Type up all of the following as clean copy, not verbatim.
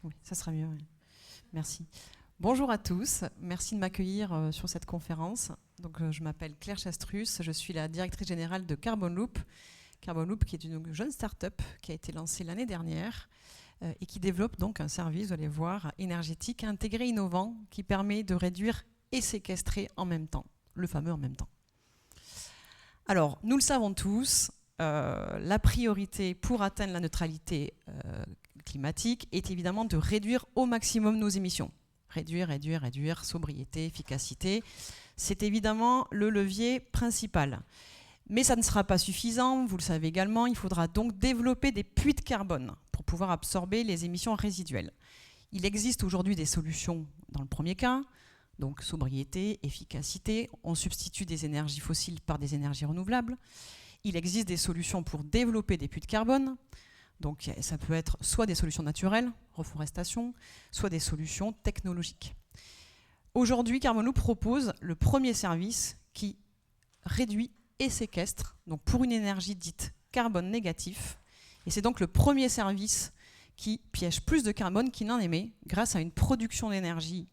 Oui, ça sera mieux. Oui. Merci. Bonjour à tous. Merci de m'accueillir sur cette conférence. Donc, je m'appelle Claire Chastrus. Je suis la directrice générale de Carbon Loop. Carbon Loop, qui est une jeune start-up qui a été lancée l'année dernière et qui développe donc un service, vous allez voir, énergétique, intégré, innovant, qui permet de réduire et séquestrer en même temps, le fameux en même temps. Alors, nous le savons tous, la priorité pour atteindre la neutralité climatique est évidemment de réduire au maximum nos émissions. Réduire, sobriété, efficacité, c'est évidemment le levier principal. Mais ça ne sera pas suffisant, vous le savez également, il faudra donc développer des puits de carbone pour pouvoir absorber les émissions résiduelles. Il existe aujourd'hui des solutions dans le premier cas, donc sobriété, efficacité, on substitue des énergies fossiles par des énergies renouvelables. Il existe des solutions pour développer des puits de carbone, donc ça peut être soit des solutions naturelles, reforestation, soit des solutions technologiques. Aujourd'hui, Carbon Loop propose le premier service qui réduit et séquestre, donc pour une énergie dite carbone négatif. Et c'est donc le premier service qui piège plus de carbone qu'il n'en émet grâce à une production d'énergie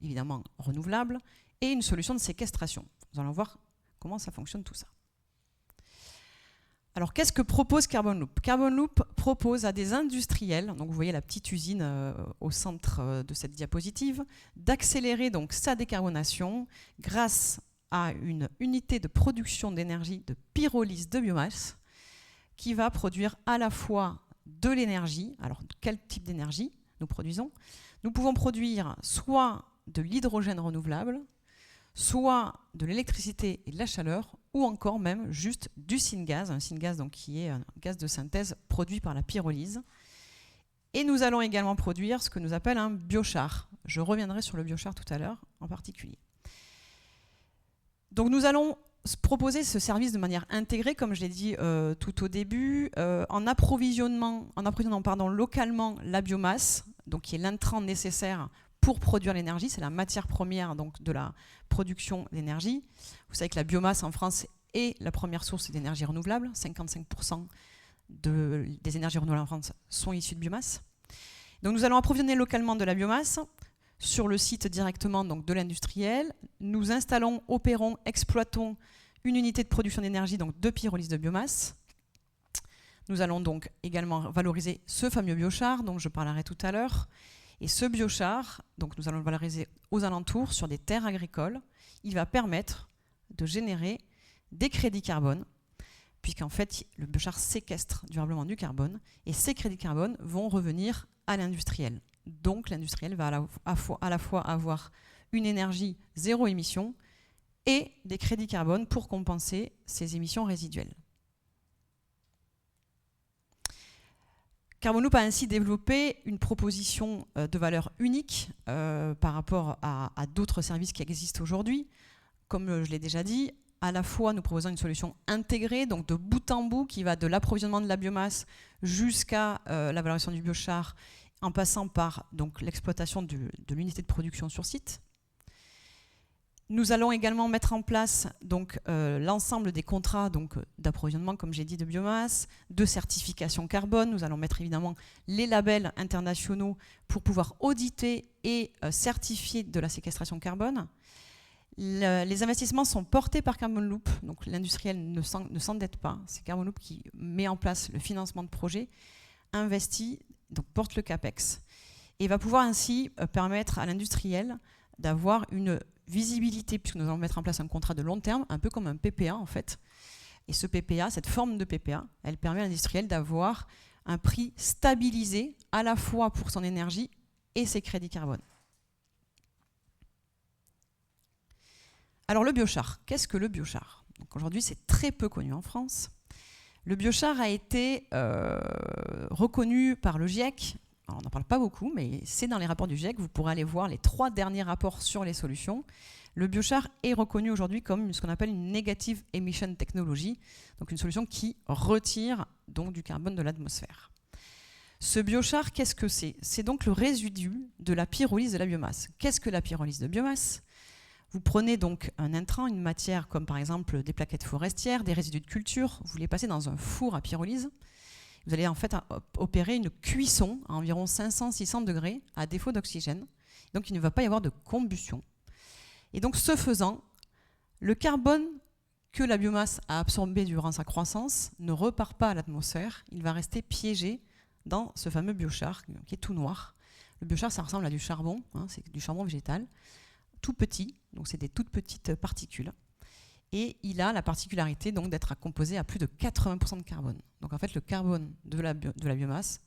évidemment renouvelable et une solution de séquestration. Nous allons voir comment ça fonctionne tout ça. Alors, qu'est-ce que propose Carbon Loop? Carbon Loop propose à des industriels, donc vous voyez la petite usine au centre de cette diapositive, d'accélérer donc sa décarbonation grâce à une unité de production d'énergie de pyrolyse de biomasse qui va produire à la fois de l'énergie. Alors, quel type d'énergie nous produisons? Nous pouvons produire soit de l'hydrogène renouvelable, soit de l'électricité et de la chaleur, ou encore même juste du syngaz, un syngaz donc qui est un gaz de synthèse produit par la pyrolyse. Et nous allons également produire ce que nous appelle un biochar. Je reviendrai sur le biochar tout à l'heure en particulier. Donc nous allons proposer ce service de manière intégrée, comme je l'ai dit tout au début, en approvisionnant localement la biomasse, donc qui est l'intrant nécessaire pour produire l'énergie. C'est la matière première donc, de la production d'énergie. Vous savez que la biomasse en France est la première source d'énergie renouvelable. 55% des énergies renouvelables en France sont issues de biomasse. Donc nous allons approvisionner localement de la biomasse sur le site directement donc, de l'industriel. Nous installons, opérons, exploitons une unité de production d'énergie donc de pyrolyse de biomasse. Nous allons donc également valoriser ce fameux biochar dont je parlerai tout à l'heure. Et ce biochar, donc nous allons le valoriser aux alentours sur des terres agricoles. Il va permettre de générer des crédits carbone, puisqu'en fait, le biochar séquestre durablement du carbone, et ces crédits carbone vont revenir à l'industriel. Donc l'industriel va à la fois avoir une énergie zéro émission et des crédits carbone pour compenser ces émissions résiduelles. Carbon Loop a ainsi développé une proposition de valeur unique par rapport à d'autres services qui existent aujourd'hui. Comme je l'ai déjà dit, à la fois nous proposons une solution intégrée, donc de bout en bout, qui va de l'approvisionnement de la biomasse jusqu'à la valorisation du biochar, en passant par l'exploitation de l'unité de production sur site. Nous allons également mettre en place l'ensemble des contrats d'approvisionnement, comme j'ai dit, de biomasse, de certification carbone. Nous allons mettre évidemment les labels internationaux pour pouvoir auditer et certifier de la séquestration carbone. Les investissements sont portés par Carbon Loop, donc l'industriel ne s'endette pas. C'est Carbon Loop qui met en place le financement de projet, investit, donc porte le CAPEX, et va pouvoir ainsi permettre à l'industriel d'avoir une visibilité, puisque nous allons mettre en place un contrat de long terme, un peu comme un PPA en fait. Et ce PPA, cette forme de PPA, elle permet à l'industriel d'avoir un prix stabilisé à la fois pour son énergie et ses crédits carbone. Alors le biochar, qu'est-ce que le biochar? Aujourd'hui, c'est très peu connu en France. Le biochar a été reconnu par le GIEC. Alors, on n'en parle pas beaucoup, mais c'est dans les rapports du GIEC. Vous pourrez aller voir les 3 derniers rapports sur les solutions. Le biochar est reconnu aujourd'hui comme ce qu'on appelle une negative emission technology, donc une solution qui retire donc du carbone de l'atmosphère. Ce biochar, qu'est-ce que c'est? C'est donc le résidu de la pyrolyse de la biomasse. Qu'est-ce que la pyrolyse de biomasse? Vous prenez donc un intrant, une matière comme par exemple des plaquettes forestières, des résidus de culture, vous les passez dans un four à pyrolyse Vous allez en fait opérer une cuisson à environ 500-600 degrés à défaut d'oxygène. Donc il ne va pas y avoir de combustion. Et donc ce faisant, le carbone que la biomasse a absorbé durant sa croissance ne repart pas à l'atmosphère, il va rester piégé dans ce fameux biochar qui est tout noir. Le biochar, ça ressemble à du charbon, hein, c'est du charbon végétal, tout petit, donc c'est des toutes petites particules. Et il a la particularité donc d'être composé à plus de 80% de carbone. Donc en fait, le carbone de la biomasse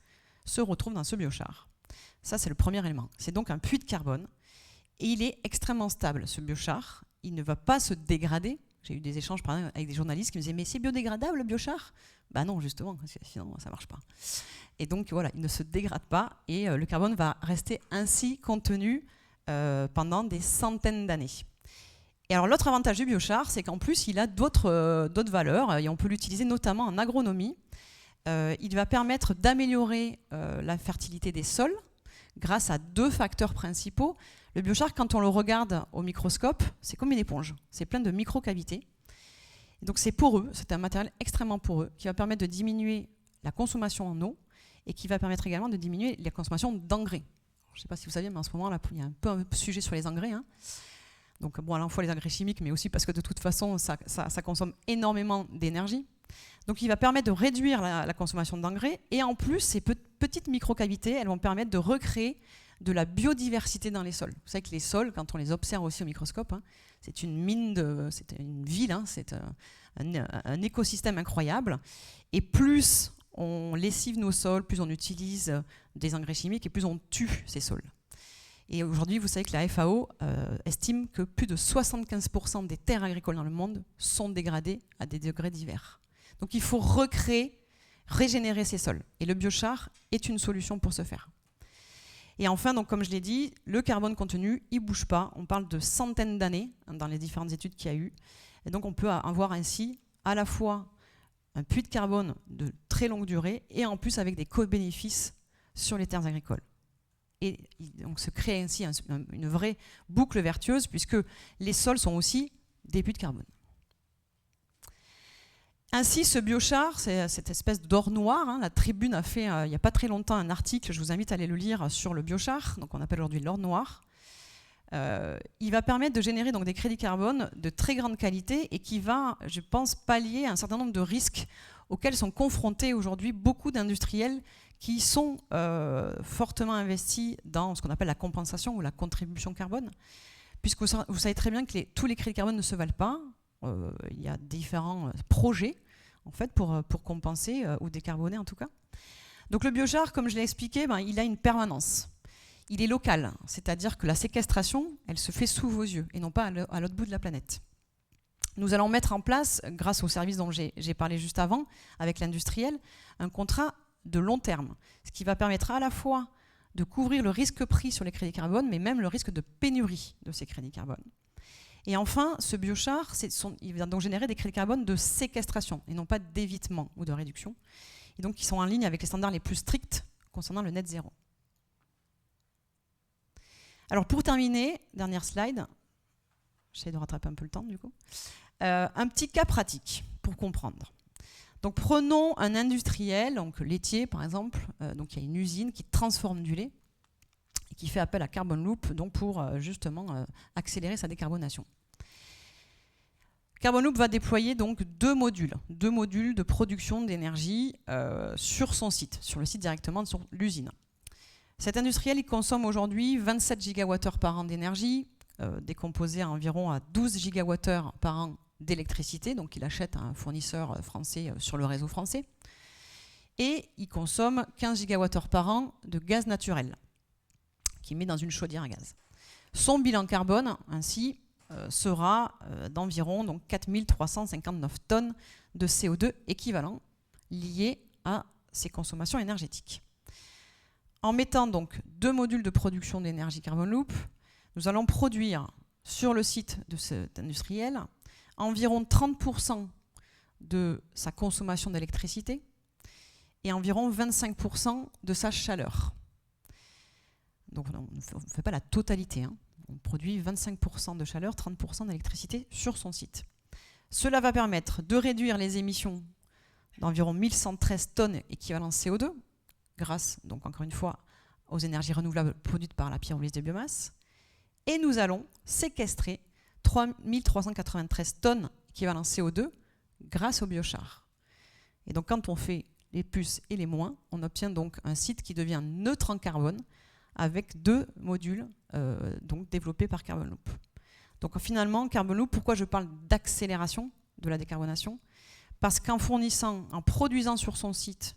se retrouve dans ce biochar. Ça, c'est le premier élément. C'est donc un puits de carbone. Et il est extrêmement stable, ce biochar. Il ne va pas se dégrader. J'ai eu des échanges par exemple, avec des journalistes qui me disaient « Mais c'est biodégradable, le biochar ?» Ben non, justement, parce que sinon, ça ne marche pas. Et donc, voilà, il ne se dégrade pas. Et le carbone va rester ainsi contenu pendant des centaines d'années. Et alors l'autre avantage du biochar, c'est qu'en plus il a d'autres valeurs et on peut l'utiliser notamment en agronomie. Il va permettre d'améliorer la fertilité des sols grâce à deux facteurs principaux. Le biochar, quand on le regarde au microscope, c'est comme une éponge, c'est plein de micro-cavités. Et donc c'est poreux, c'est un matériel extrêmement poreux qui va permettre de diminuer la consommation en eau et qui va permettre également de diminuer la consommation d'engrais. Je ne sais pas si vous saviez, mais en ce moment là, il y a un peu un sujet sur les engrais. Hein. Donc bon, à la fois les engrais chimiques, mais aussi parce que de toute façon, ça consomme énormément d'énergie. Donc il va permettre de réduire la consommation d'engrais. Et en plus, ces petites microcavités, elles vont permettre de recréer de la biodiversité dans les sols. Vous savez que les sols, quand on les observe aussi au microscope, hein, c'est une mine, c'est une ville, hein, c'est un écosystème incroyable. Et plus on lessive nos sols, plus on utilise des engrais chimiques et plus on tue ces sols. Et aujourd'hui, vous savez que la FAO estime que plus de 75% des terres agricoles dans le monde sont dégradées à des degrés divers. Donc il faut recréer, régénérer ces sols. Et le biochar est une solution pour ce faire. Et enfin, donc, comme je l'ai dit, le carbone contenu, il ne bouge pas. On parle de centaines d'années dans les différentes études qu'il y a eu. Et donc on peut avoir ainsi à la fois un puits de carbone de très longue durée et en plus avec des co-bénéfices sur les terres agricoles. Et donc se crée ainsi une vraie boucle vertueuse puisque les sols sont aussi des puits de carbone. Ainsi, ce biochar, c'est cette espèce d'or noir. Hein, la Tribune a fait il n'y a pas très longtemps un article, je vous invite à aller le lire, sur le biochar, donc on appelle aujourd'hui l'or noir. Il va permettre de générer donc des crédits carbone de très grande qualité et qui va, je pense, pallier un certain nombre de risques auxquels sont confrontés aujourd'hui beaucoup d'industriels qui sont fortement investis dans ce qu'on appelle la compensation ou la contribution carbone, puisque vous savez très bien que tous les crédits carbone ne se valent pas. Il y a différents projets en fait, pour compenser ou décarboner en tout cas. Donc le biochar, comme je l'ai expliqué, il a une permanence. Il est local, c'est-à-dire que la séquestration, elle se fait sous vos yeux et non pas à l'autre bout de la planète. Nous allons mettre en place, grâce au service dont j'ai parlé juste avant, avec l'industriel, un contrat de long terme, ce qui va permettre à la fois de couvrir le risque pris sur les crédits carbone, mais même le risque de pénurie de ces crédits carbone. Et enfin, ce biochar, il va donc générer des crédits carbone de séquestration et non pas d'évitement ou de réduction, et donc qui sont en ligne avec les standards les plus stricts concernant le net zéro. Alors pour terminer, dernière slide, j'essaie de rattraper un peu le temps du coup, un petit cas pratique pour comprendre. Donc prenons un industriel, donc laitier par exemple, donc il y a une usine qui transforme du lait et qui fait appel à Carbon Loop donc pour justement accélérer sa décarbonation. Carbon Loop va déployer donc deux modules de production d'énergie sur son site, sur le site directement de l'usine. Cet industriel il consomme aujourd'hui 27 gigawattheures par an d'énergie, décomposé à environ à 12 gigawattheures par an d'électricité, donc il achète à un fournisseur français sur le réseau français, et il consomme 15 gigawattheures par an de gaz naturel, qu'il met dans une chaudière à gaz. Son bilan carbone, ainsi, sera d'environ 4359 tonnes de CO2 équivalent liées à ses consommations énergétiques. En mettant donc deux modules de production d'énergie Carbon Loop, nous allons produire sur le site de cet industriel environ 30% de sa consommation d'électricité et environ 25% de sa chaleur. Donc on ne fait pas la totalité, hein. On produit 25% de chaleur, 30% d'électricité sur son site. Cela va permettre de réduire les émissions d'environ 1113 tonnes équivalent CO2, grâce, donc encore une fois, aux énergies renouvelables produites par la pyrolyse de biomasse. Et nous allons séquestrer 3393 tonnes équivalent CO2 grâce au biochar. Et donc quand on fait les plus et les moins, on obtient donc un site qui devient neutre en carbone avec 2 modules donc développés par Carbon Loop. Donc finalement, Carbon Loop, pourquoi je parle d'accélération de la décarbonation? Parce qu'en fournissant, en produisant sur son site,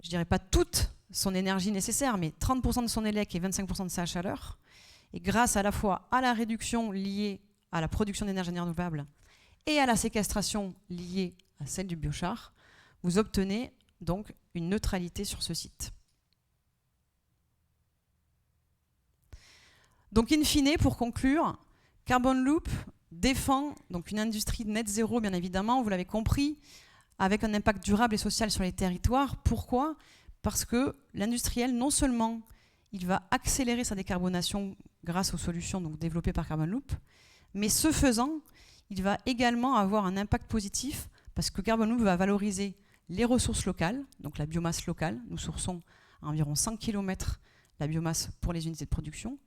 je ne dirais pas toute son énergie nécessaire, mais 30% de son élec et 25% de sa chaleur, et grâce à la fois à la réduction liée à la production d'énergie renouvelable et à la séquestration liée à celle du biochar, vous obtenez donc une neutralité sur ce site. Donc in fine, pour conclure, Carbon Loop défend donc une industrie net zéro, bien évidemment, vous l'avez compris, avec un impact durable et social sur les territoires. Pourquoi? Parce que l'industriel, non seulement il va accélérer sa décarbonation grâce aux solutions donc développées par Carbon Loop, mais ce faisant, il va également avoir un impact positif parce que Carbon Loop va valoriser les ressources locales, donc la biomasse locale. Nous sourçons à environ 100 km la biomasse pour les unités de production.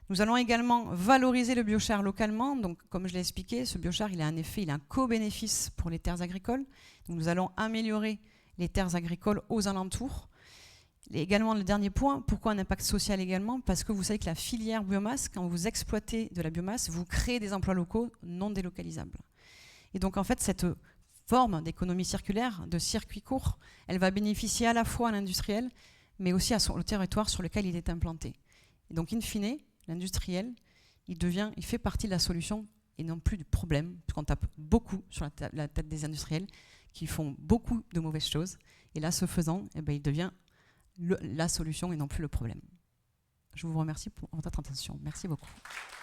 Nous allons également valoriser le biochar localement. Donc, comme je l'ai expliqué, ce biochar, il a un co-bénéfice pour les terres agricoles. Donc, nous allons améliorer les terres agricoles aux alentours. Et également, le dernier point, pourquoi un impact social également? Parce que vous savez que la filière biomasse, quand vous exploitez de la biomasse, vous créez des emplois locaux non délocalisables. Et donc, en fait, cette forme d'économie circulaire, de circuit court, elle va bénéficier à la fois à l'industriel, mais aussi au territoire sur lequel il est implanté. Et donc, in fine, l'industriel, il fait partie de la solution et non plus du problème, puisqu'on tape beaucoup sur la tête des industriels qui font beaucoup de mauvaises choses. Et là, ce faisant, eh ben, il devient la solution et non plus le problème. Je vous remercie pour votre attention. Merci beaucoup.